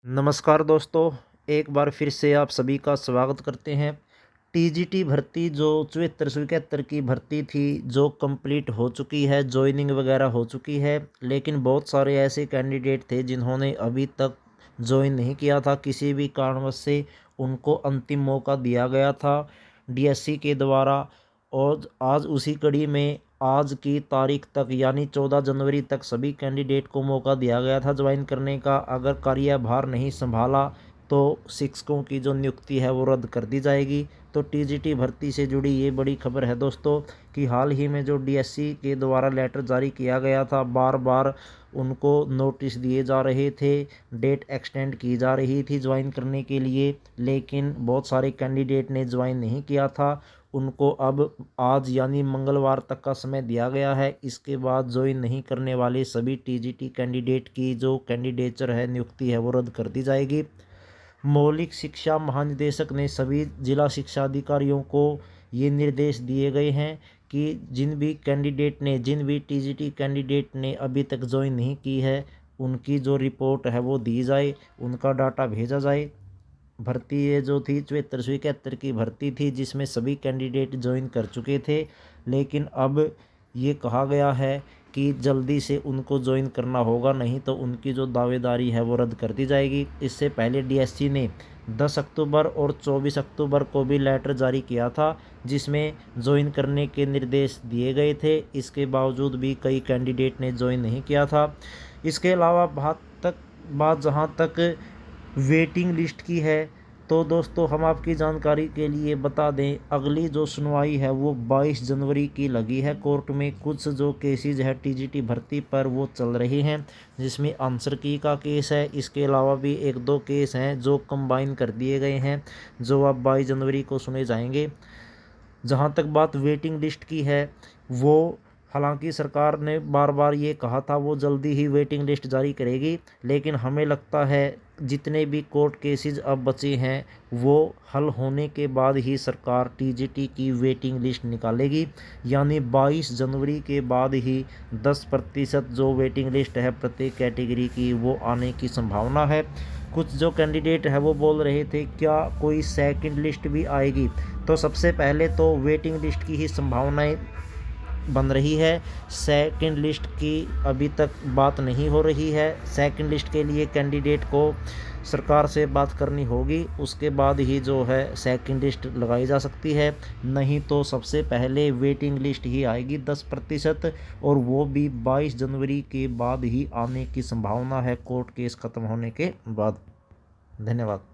नमस्कार दोस्तों, एक बार फिर से आप सभी का स्वागत करते हैं। टीजीटी भर्ती जो 7471 की भर्ती थी, जो कंप्लीट हो चुकी है, जॉइनिंग वगैरह हो चुकी है। लेकिन बहुत सारे ऐसे कैंडिडेट थे जिन्होंने अभी तक ज्वाइन नहीं किया था, किसी भी कारणवश से उनको अंतिम मौका दिया गया था डीएससी के द्वारा। और आज उसी कड़ी में आज की तारीख तक यानी 14 जनवरी तक सभी कैंडिडेट को मौका दिया गया था ज्वाइन करने का। अगर कार्यभार नहीं संभाला तो शिक्षकों की जो नियुक्ति है वो रद्द कर दी जाएगी। तो टीजीटी भर्ती से जुड़ी ये बड़ी खबर है दोस्तों कि हाल ही में जो डीएससी के द्वारा लेटर जारी किया गया था, बार बार उनको नोटिस दिए जा रहे थे, डेट एक्सटेंड की जा रही थी ज्वाइन करने के लिए, लेकिन बहुत सारे कैंडिडेट ने ज्वाइन नहीं किया था। उनको अब आज यानी मंगलवार तक का समय दिया गया है। इसके बाद ज्वाइन नहीं करने वाले सभी टीजीटी कैंडिडेट की जो कैंडिडेचर है, नियुक्ति है, वो रद्द कर दी जाएगी। मौलिक शिक्षा महानिदेशक ने सभी जिला शिक्षा अधिकारियों को ये निर्देश दिए गए हैं कि जिन भी टीजीटी कैंडिडेट ने अभी तक ज्वाइन नहीं की है, उनकी जो रिपोर्ट है वो दी जाए, उनका डाटा भेजा जाए। भर्ती ये जो थी 7471 की भर्ती थी, जिसमें सभी कैंडिडेट ज्वाइन कर चुके थे। लेकिन अब ये कहा गया है कि जल्दी से उनको ज्वाइन करना होगा, नहीं तो उनकी जो दावेदारी है वो रद्द कर दी जाएगी। इससे पहले डीएससी ने 10 अक्टूबर और 24 अक्टूबर को भी लेटर जारी किया था, जिसमें ज्वाइन करने के निर्देश दिए गए थे। इसके बावजूद भी कई कैंडिडेट ने ज्वाइन नहीं किया था। इसके अलावा बात जहाँ तक वेटिंग लिस्ट की है, तो दोस्तों हम आपकी जानकारी के लिए बता दें, अगली जो सुनवाई है वो 22 जनवरी की लगी है कोर्ट में। कुछ जो केसेज है टीजीटी भर्ती पर वो चल रहे हैं, जिसमें आंसर की का केस है। इसके अलावा भी एक दो केस हैं जो कंबाइन कर दिए गए हैं, जो अब 22 जनवरी को सुने जाएंगे। जहाँ तक बात वेटिंग लिस्ट की है, वो हालांकि सरकार ने बार बार ये कहा था वो जल्दी ही वेटिंग लिस्ट जारी करेगी, लेकिन हमें लगता है जितने भी कोर्ट केसेस अब बचे हैं वो हल होने के बाद ही सरकार टीजीटी की वेटिंग लिस्ट निकालेगी। यानी 22 जनवरी के बाद ही 10% जो वेटिंग लिस्ट है प्रत्येक कैटेगरी की वो आने की संभावना है। कुछ जो कैंडिडेट है वो बोल रहे थे क्या कोई सेकंड लिस्ट भी आएगी, तो सबसे पहले तो वेटिंग लिस्ट की ही संभावनाएं बन रही है। सेकंड लिस्ट की अभी तक बात नहीं हो रही है। सेकंड लिस्ट के लिए कैंडिडेट को सरकार से बात करनी होगी, उसके बाद ही जो है सेकंड लिस्ट लगाई जा सकती है। नहीं तो सबसे पहले वेटिंग लिस्ट ही आएगी 10%, और वो भी 22 जनवरी के बाद ही आने की संभावना है, कोर्ट केस खत्म होने के बाद। धन्यवाद।